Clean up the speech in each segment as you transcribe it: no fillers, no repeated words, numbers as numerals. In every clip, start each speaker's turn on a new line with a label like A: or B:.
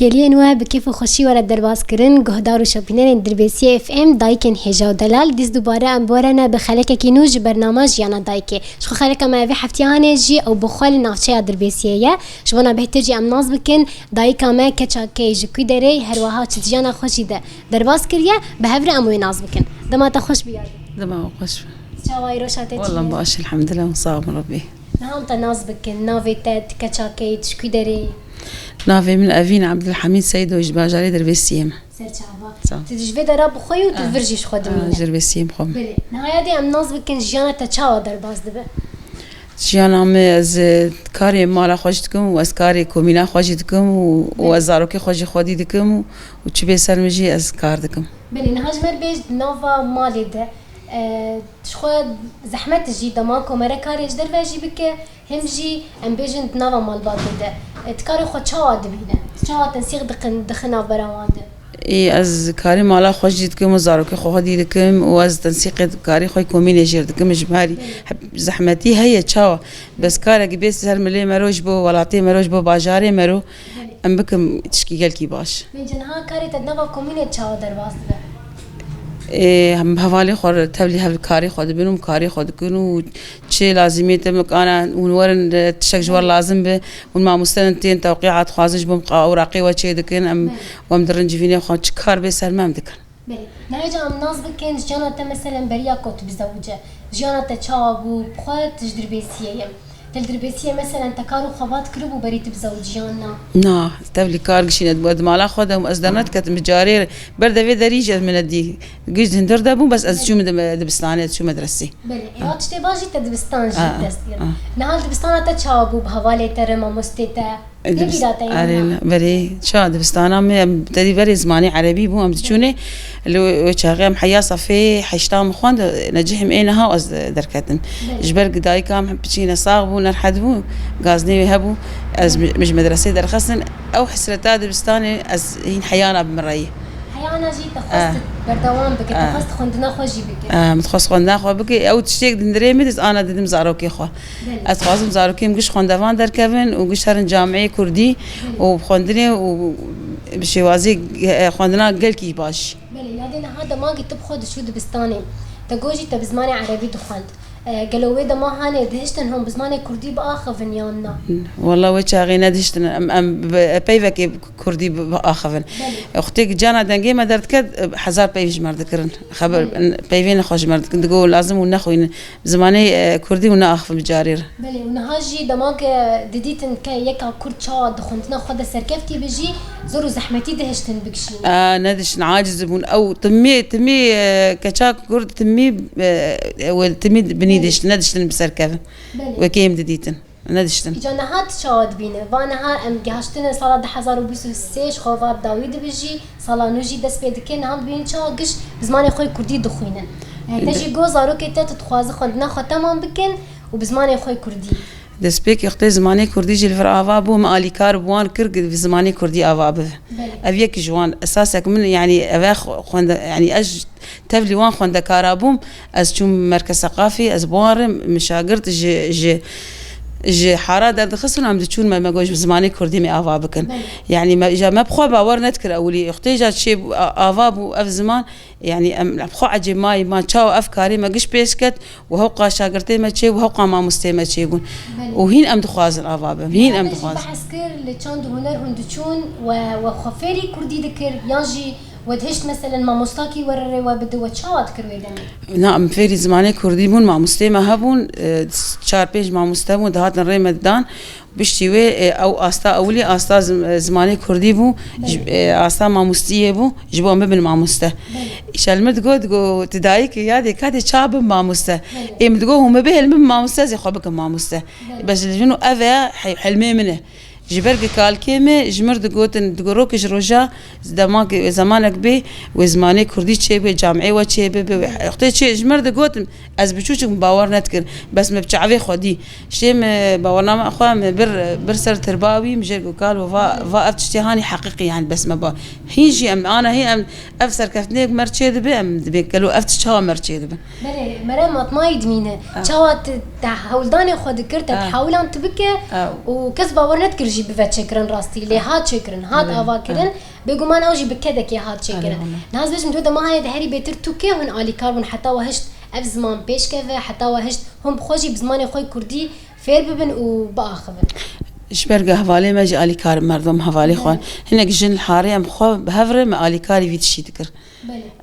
A: كليان واه بكيف خوشی ورد درباز کرن گهدار و شاپینن دربیسی اف ام دایکن هجا دلال دیز دوباره ام بورنا بخلک کینوج برنامج یانا دایکه شو خلک ما في حفتیانه جی او بخال نافچه دربیسیه شونا بهتر جی ام ناز بکن دایکا ما کچاکی جکی دری هر وها چتجانا خوشی ده درباز کریه به هفر امو ناز بکن دما تا خوش بیاد
B: دما خوش
A: چاوای روشاته
B: والله باش الحمد لله وصاب ربي
A: نعم تناز بكن نافي تات كتشاكي تشكي داري
B: نافي من أفين عبد الحميد سيد وجباجاري دربيسيم
A: سرچاوا تدجبي دراب خوي وتفرجيش خدمينا
B: دربيسيم خم
A: بله نهاية دي ام ناز بكن جيانا تشاوا درباز دبه
B: جيانا ام از كاري مالا خوشتكم واز كاري كومينا خوشتكم وازاروكي خوشي خودي دكم وتشبي سرمجي از كار دكم
A: بله نهاج مر بيج نوفا مالي ده شخو زحمت جي دماغو مرا كاريج درواجي بك هم جي ام بيجن نوفا مال باد ده تكاري خو تشاوا دبينه تشاوا تنسيق دخنا براوانده
B: اي از كاري مالا خوش دكم وزاروكي خودي دكم واز تنسيق كاري خوي كوميني جير دكم جماري زحمتي هي تشاوا بس كاري بيس سر ملي مروج بو ولاتي مروج بو باجاري مرو ام بكم تشكي قالكي باش
A: من جنها كاري تنوفا كوميني تشاوا درواز ده
B: هم حوالی خور تبلی هر کاری خود بینم کاری خود کنم چه لازمیه تمک آن ونورن تشجوار لازم به ون ما مستندین توقيعات خازج بم اوراقي وچه دکن ام وام درنج فيني خو چ کار به سلمام دکن
A: بله نرجع ام ناز بكن جانا مثلا بريا كوت بزوجه جانا تشابو بخوت تجربيسيه تدربيسيه مثلا تكارو خبات كربو بريت بزوجيانا
B: نا تبلي كارغشين بود مالا خودم ازدرنت كت مجاري برده في دريجه من الدي جيز هندر دبو بس از شو دبستانه شو مدرسي
A: بله يات تباجي تدبستان جد دستير نهال دبستانه تشابو بحواله ترما مستتا
B: أريل بري شو دبستانا مي تدي بري زماني عربي بو أم تشوني لو شاغم حياة صفي حشتام خوان نجحم إنها وأز دركتن جبر قداي كام بتشينا صاغبو نرحدبو غازني هبو أز مش مدرسة درخصن أو حسرتها دبستاني أز هين حيانا بمرية
A: حيانا جي تخصت بردوام بك تخصت خندنا خوجي بك
B: متخص خندنا خو بك أو تشتيك دندري مدز أنا ددم زاروكي خو أتخاصم زاروكي مقش خندوان دركبن وقش هرن جامعي كردي وخندني وبشوازي خندنا قال كي باش
A: بلي لادينا هذا ما قلت بخود شو دبستاني تجوجي تبزماني عربي دخند قالوا ده ما هاني دهشتن هم بزماني كردي بآخفن يانا
B: والله وجهي دهشتن ام بيفك كردي بآخفن اختي جانا دنجي ما درت كد حزار بيفج مرد كرن خبر بيفين خوش مرد كنت تقول لازم ونخوين زماني كردي وناخف بجارير
A: بلي ونهاجي دماغ دديتن كي يكا كرد شاد خندنا خد سركفتي بيجي زورو زحمتي دهشتن بكشين
B: ندشن عاجز بون او تمي كشاك كرد تمي بني ندشتن بسركفن وكيم دديتن ندشتن
A: جانا هات شاد بينه وانا ها ام جهشتن سال 2023 خواب داوود بيجي سال نوجي دس بيدكن هم بين شاقش بزمان خوي كردي دخوينن تجي جو زارو كيتا تتخواز خندنا ختمام بكن وبزمان خوي كردي
B: دسبيك يختي زماني كردي جي الفر آوا بو مالي كار بوان كرق في زماني كردي آوا به أبيك جوان أساسك من يعني أباخ خوند يعني أج تبلي وان خوند كارابوم أز شوم مركز ثقافي أز بوارم مشاغرت جي حارة درد خصنا عم تشون ما جوش بزماني كردي مي آوا بكن يعني ما جا ما بخوا باور نذكر أولي أختي جات شيء آوا بو أف زمان يعني بخوا عجب ما تشاو أفكاري ما قش بيسكت وهو قا شاغرتي ما تشي وهو قا ما مستمع تشيبون وهين أم دخواز الآوا بهم هين أم دخواز
A: بحسكر لتشاند هنر هندشون وخفيري كردي ذكر يانجي ودهشت مثلا ما مستاكي ورري وبدو وتشاوت كرويدني
B: نعم فيري زماني كردي بون ما مستمع هبون شار بيج ما مستمع دهات نري مدان بشتوي او استا اولي استا زماني كردي بو استا ما مستيه بو جبو مبن ما مسته شلمت جو تدايك يادي كادي شاب ما مسته ام تقول هم به ما مسته زي خبك ما مسته بس جنو اذا حلمي منه جبرك كالكيمة جمرد قوتن دقروك جروجا دماغ زمانك بي وزماني كردي تشيبي جامعي وتشيبي اختي تشي جمرد قوتن از بچوچ باور نتكر بس مبچعوي خودي شيم باورنا ما اخوام برسر ترباوي مجرق قال وفا افتشتهاني حقيقي يعني بس ما با هيجي ام انا هي ام افسر كفتنيك مرچيد بي ام دبي قالوا افتشها مرچيد بي
A: مرة ما يدمينه تشاوت هولداني خود كرت تحاول ان تبكي وكس باور نتكر جي بفت شكرن راستي لي هات شكرن هات افاكرن بيقومان اوجي بكدك يا هات شكرن ناس باش مدوده ما هي دهري بيتر توكي هون علي كاربون حتى وهشت اف زمان بيش كذا حتى وهشت هم بخوجي بزمان خوي كردي فير ببن وباخبن
B: شبرقة هفالي ما جي آلي كار مردم هفالي خوان هناك جن الحاري ام خو بهفره ما آلي كاري فيت شي تكر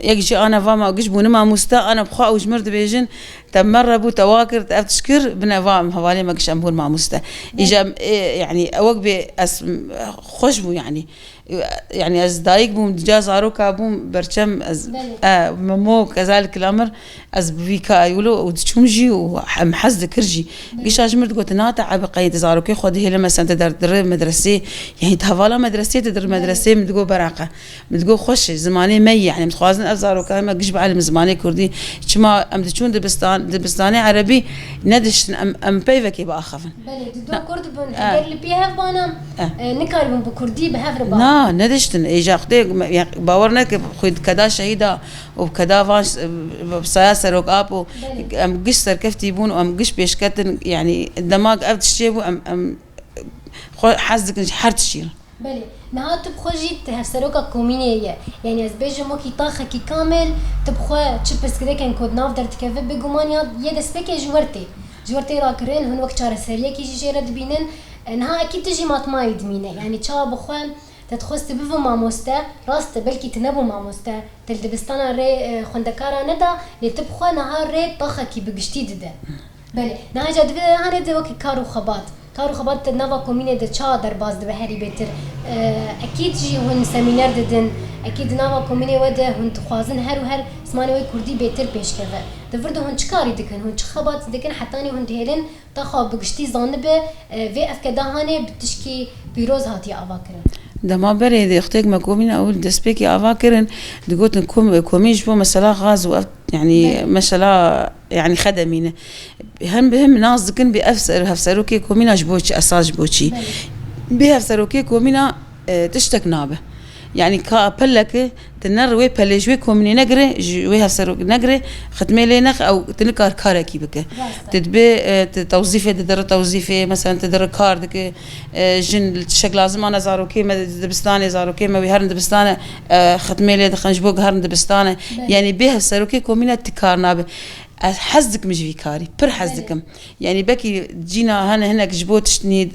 B: يجي انا فما قش بون ما مستا انا بخو او جمرد بيجن تمر بو تواكر تشكر بنا فام هفالي ما قش امبون ما مستا اجا يعني اوق بي خوش بو يعني از دايق بوم جازارو كابوم برشم از ممو كذلك الامر از بيكا يقولوا وتشمجي ومحز كرجي قش اجمرد قلت ناتا عب قيد زارو كي خذ هي لما سنت در مدرسه يعني تهفالا مدرسه تدر مدرسه متقو براقه متقو خوش زماني مي يعني متخوازن ازارو كما قش بعلم زماني كردي كما ام تشون دبستاني عربي ندش ام بيفكي باخفن
A: بلي دو كرد بن غير اللي بيها بانام نكاربن بكردي بهفر
B: ندشتن ايجا خدي باورنا خد كدا شهيدا وبكدا فاش بسياسه روك ابو ام قش سركفتي بون وام قش بيشكتن يعني الدماغ افتشيبو ام حزك حرت شير
A: بلي نهار تبخوجي تهفسروكا كومينيه يعني از بيجو موكي طاخه كي كامل تبخو تشبس كده كان كود ناف درت كيف بيغومانيا يدس بكي جورتي راكرين هون وقت شهر سريه كي جيرد بينن انها اكيد تجي ماتماي دمينه يعني تشا بخوان تدخست بفو ماموستا راست بلكي تنبو ماموستا تلدبستانا ري خندكارا ندا لتبخوا نهار ري طاخه كي بقشتي دده بلي نهاجا دبي هاني دي وكي كارو خبات نافا كوميني د چا درباز د بهري بيتر اكيد جي هون سيمينار ددن اكيد نافا كوميني وده هون تخوازن هر اسماني وي كردي بيتر پیش كذا دفرد هون چكاري دكن هون چخبات دكن حتاني هون دهلن تاخا بقشتي زانبه في افكدا هاني بتشكي بيروز هاتي افاكرن
B: دما بري دي اختك ما كومين اول دسبيكي افاكرن دقوت نكون كوميش بو مثلا غاز يعني مثلا يعني خدمينه بهم ناس دكن بافسروكي كومينا جبوتشي اساج بوتشي بافسروكي كومينا تشتك نابه يعني كابلك تنروي بلجوي كومني نجري جوي هفسرو نجري ختمي لي نخ او تنكار كاركي بك تدبي توظيفه تدر توظيفه مثلا تدر كار دك جن الشكل لازم انا زاروكي ما دبستاني زاروكي ما بهرن دبستانه ختمي لي دخنجبوق هرن دبستانه يعني به هفسروكي كومينا تكارنا حزك مش فيكاري بر حزكم يعني بكي جينا هناك جبوت تشني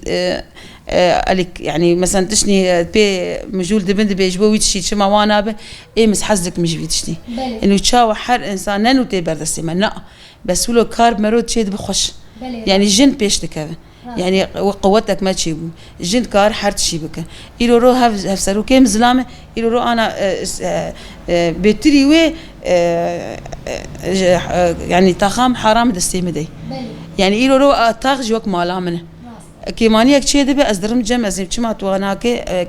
B: عليك يعني مثلا تشني بي مجول دبند بيجبو ويتشي شما وانا به اي مس حزك مش فيتشني انه تشاو حر انسان نانو تبرد السما لا بس ولو كارب مرود تشيد بخش يعني جن بيش تكفن يعني قوتك ما تشيبو جن كار حرت شيبك إلو رو هفسرو كيم زلامه إلو رو أنا بتريوه يعني تخام حرام دستيمدي يعني إلو رو تاخ جوك مالا منه كيمانيا كشيء دبي أصدرم جم أزيم شما تواناك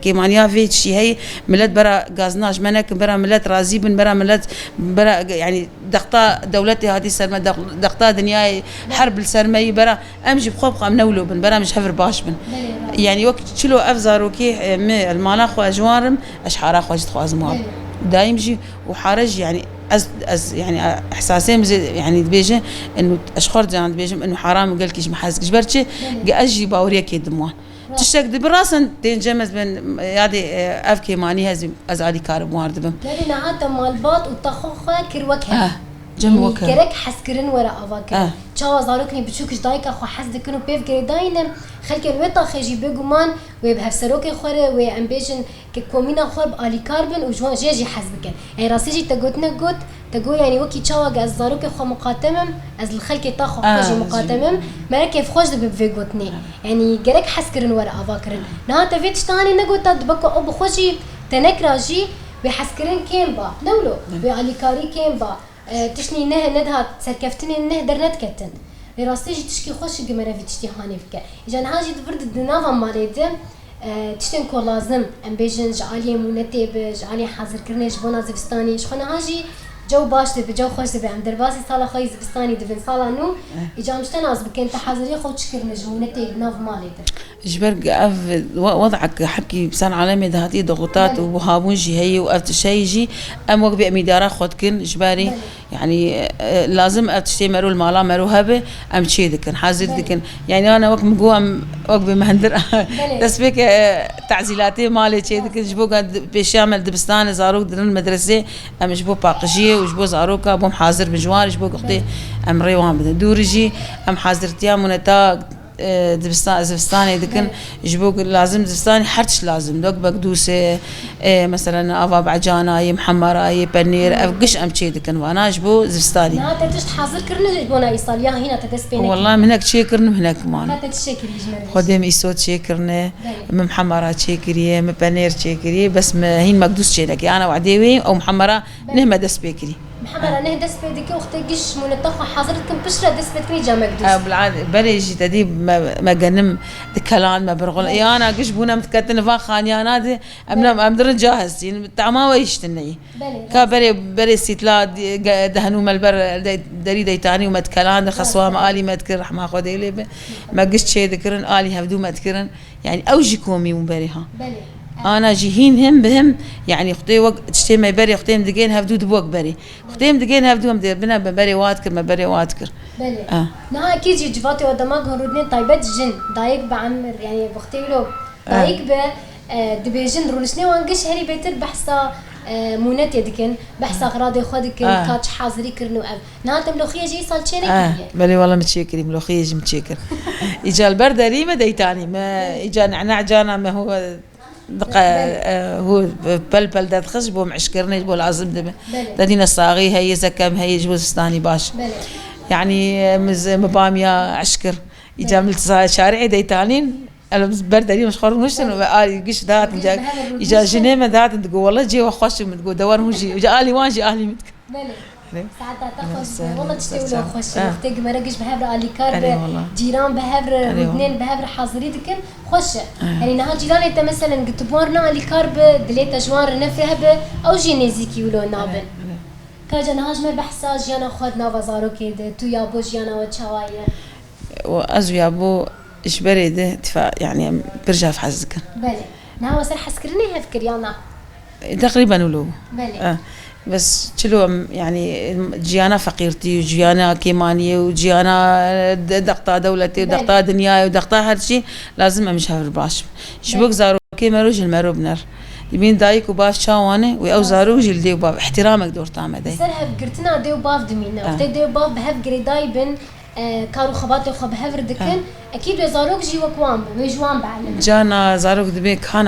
B: كيمانيا في شيء هي ملت برا غازناش منك برا ملت رازي بن برا ملت برا يعني دقتا دولتي هذه سرمة دقتا دنيا حرب السرمي برا أمشي بخوب خام نولو بن برا مش حفر باش بن يعني وقت شلو أفزاروكي المالا خو أجوارم أشحارا خواجت خوازمواب دايم جي وحارج يعني از يعني احساسين يعني بيجي انه اشخر جان بيجي انه حرام وقال كيش محاسك جبرتي اجي باوريك يدموان تشك براسن تنجمز بين يادي افكي ماني هز ازادي كارب واردبم
A: لكن هذا مالبات وتخخه كروكه
B: جم وكا
A: كرك حسكرن ورا افاك تشاو زاروكني بتشوكش دايكا خو حسدكنو بيف غريداين خلك الوطا خجي بيغمان وبهفسروكي خوره وامبيشن ككومينا خرب الي كاربن وجوان جيجي حسبك يعني راسيجي تغوتنا غوت تقول يعني وكي تشاو غاز زاروكي خو مقاتمم از الخلك طاخو خجي مقاتمم ما كيف خوش بفيغوتني يعني كرك حسكرن ورا افاكرن نا تفيتش ثاني نغوت دبكو اب خوشي تنكراجي بحسكرن كيمبا نولو بالي كاري كيمبا تشني نه ندها سركفتني نه درنت كتن راستيجي تشكي خوش جمرة في تشتي هاني فيك إذا هاجي تفرد الدنافة ماليده تشتن كل لازم أم بيجن جعلي منتي بجعلي حاضر كرنيش بنا زفستاني شخنا هاجي جو باش دب جو خوش دب أم درباسي صالة خوي زفستاني دبن صالة نو إذا مشتناز بكين تحاضري خو تشكرنيش منتي بناف ماليده
B: جبر وضعك حبكي بسان عالمي هذه ضغوطات وهابون جي هي وقفت شيء جي ام وقبي اميدارا خدكن جباري يعني لازم اتشتي مرو المالا مرو هبه ام تشي دكن حازر دكن يعني انا وقت مقوم وقت بمهندر دست بك تعزيلاتي مالي شيء ذيك جبوا قد بيشامل دبستان زاروك درن المدرسة أم جبوا باقشية وجبوا زاروكا بوم حاضر بجوار جبوا قختي أم ريوان بدن دورجي أم حاضرتيا منتا دبستاني ذكن جبوك لازم دبستاني حرتش لازم دوك بقدوسة مثلا أفا بعجانة أي محمرة أي بنير أفقش أم شيء ذكن وأنا جبو دبستاني.
A: نا تجش حاضر كرنا جبونا إيطاليا هنا تدس بينك.
B: والله من هناك شيء كرنا من هناك معنا.
A: هذا الشيء كريج.
B: خدم إيسود شيء كرنا من محمرة شيء كريه من بنير شيء كريه بس ما هين مقدوس شيء لك أنا وعديوي أو محمرة نهم دس بيكري.
A: محمد أنا دس بيدك وقت جيش من الطاقة حضرتكم بشرة دس بيدك نيجا مقدوس.
B: بالعادة بريجي تدي ما جنم الكلام ما برغل أنا قش بونا متكتن فاخاني أنا دي أمدر جاهز يعني تعما ويشتني. كبري سيتلا دهنو ملبر دري ديتاني وما تكلان خصوام آلي ما تكر رح ما خدي لي ما قشت شيء ذكرن آلي هفدو ما تكرن يعني أوجي كومي مبريها. أنا جيهين هم بهم يعني خطي وقت تشتي ما بري خطي مدقين هفدو دبوق بري خطي مدقين هفدو مدير بنا بري واتكر ما بري واتكر.
A: بلي. نها أكيد جواتي ودماغ هرودين طيبات جن دايق بعمر يعني بختي له دايق ب دبيجن رولشني وانقش هري بيتر بحثا مونات يدكن بحثا أغراض خودكن كاتش حاضري كرنو أب نها تملوخية جي صال شيء
B: بلي والله متشكري ملوخية جي متشكر إجا البرد ريمة ديتاني ما إجا نعناع جانا ما هو هو بلبل ده تخش بو معشكرني بو لازم ده تدينا الصاغي هي زكام هي جوز ثاني باش يعني مباميا عشكر يجامل شارعي ديتانين انا برد لي مش خور مش قش ذات اجا جنيمه ذات تقول والله جي وخش تقول دور مجي وجا لي وان جي اهلي متك
A: ساعات تاخذ والله تشتي ولا خوش وقتك مرقش بهبر علي كار جيران بهبر اثنين بهبر حاضريتك خوش يعني نها جيران انت مثلا قلت بورنا علي كار دليت جوار نفرها او جينيزيكي ولا نابن كاجا نهاج ما بحسا جيانا خود نافا زارو كده تو يابو جيانا وتشاوايه
B: وازو يابو ايش بريده دفاع يعني برجع في حزك
A: بلي نهاو سر حسكرني هفكر يانا
B: تقريبا ولو
A: بلي
B: بس شلو يعني جيانا فقيرتي وجيانا كيمانية وجيانا دقطة دولتي ودقطة دنياي ودقطة هر شيء لازم امشي هفر باش شبوك زارو كي مروج المرو بنر يبين دايك وباف شاوانه ويأو زارو جلدي وباف احترامك دور تعمل داي
A: سر هفقرتنا دي وباف دمينا وقت دي وباف بهفقري داي بن كارو خباتي خب هفر دكن اكيد زاروك جي وكوام وجوان بعلم
B: جانا زاروك دبي كان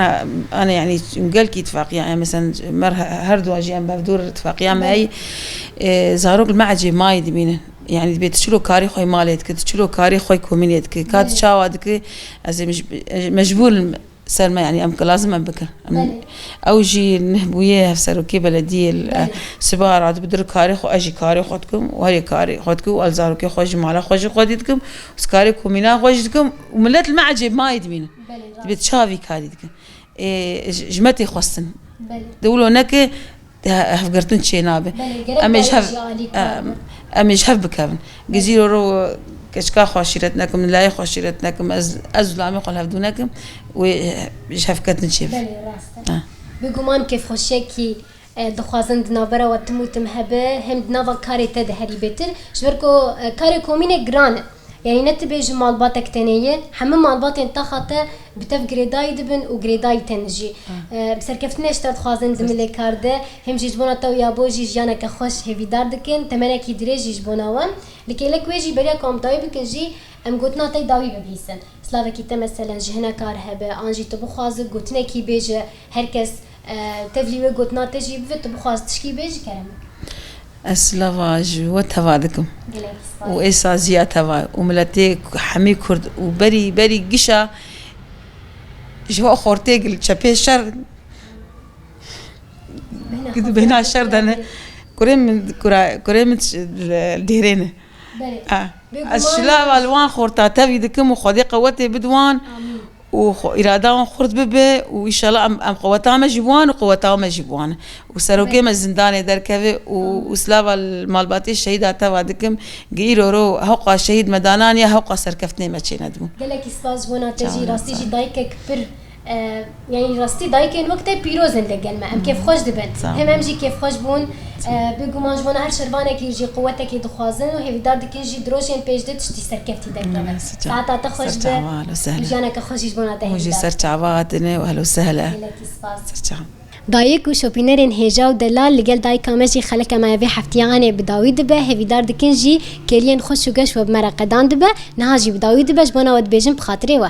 B: انا يعني قال كي اتفاقيه يعني مثلا مر هردو اجي ام بدور اتفاقيه معي زاروك المعجي ما يدبين يعني دبي تشلو كاري خوي مالتك تشلو كاري خوي كومينيتك كات شاوادك از مجبور سلمى يعني أمك لازم أبكر أو جي نهبويه هفسرو كي بلدية السبار عاد بدر كاري خو أجي كاري خدكم وهي كاري خدكم والزارو كي خوج مالا خوج خديتكم وسكاري كومينا خوجتكم وملت المعجب ما يدمين بتشافي كاريتكم جمتي خصن دولو نك هفقرتن شي نابه أمش هف بكابن جزيرو رو كشكا خوشيرتناكم لا خوشيرتناكم از لامي قول هفدوناكم وش هفكتن شيف
A: بگومان كيف خوشيكي دخوازن دنابرا وتموتم هبه هم دنابا كاري تدهري بيتر شبركو كاري كومينه جران يعني نتبيج مالباتك تانية حمام مالبات انتخطة بتف جريداي دبن وجريداي تنجي بسركفتنا اشترت خوازن زميلي كارده هم جيجبونا تو يابو جيجانا كخوش هيفي داردكن تمانا كي دري جيجبونا وان لكي لك ويجي بريا كوم داوي بكن جي ام قوتنا تاي داوي ببهيسن سلاوه كي مثلا جهنا كار هبه انجي تبو خوازن قوتنا كي بيج هركس تفليوه قوتنا تجي بفت تبو خواز تشكي بيج كرم
B: اسلافاج وتفادكم وإسازيا تفا وملتي حمي كرد وبري بري قشا جو خورتيق الشبه شر بهنا الشر دنا كريم الدهرين الشلاب الوان خورتا تفي دكم وخدي قوتي بدوان وإرادة خرط ببه وإن شاء الله أم قوتها مجبوان وقوتها مجبوان وسروكي مزندان دركبه وسلاف المالباتي الشهيد أتوادكم غيرو رو هوقا شهيد مدانانيا هوقا سركفتني ما تشي ندمو
A: قالك إسباز بونا تجي راستي جي دايك كبر يعني راستي دايكن وقتها بيروزن للجلمة أم كيف خوش دبن هم جي كيف خوش بون بيجو مانجونا هر شربانة كي يجي قوتك كي دخوازن وهي دار دكين جي دروشين بيج دت تشتي سركفتي دكتور ساعات تخش بجانا كخوش يجبونا تهي
B: وجي سرچاواتنا وهلا وسهلا
A: دایک و شوپینرین هجا و دلال لگل دای کامجی خلک ما وی هفتیانه بداوی دبه هوی دار دکن جی کلین خوش و گش و بمرقدان دبه نهاجی بداوی دبه جبانا ود بیجن بخاطره و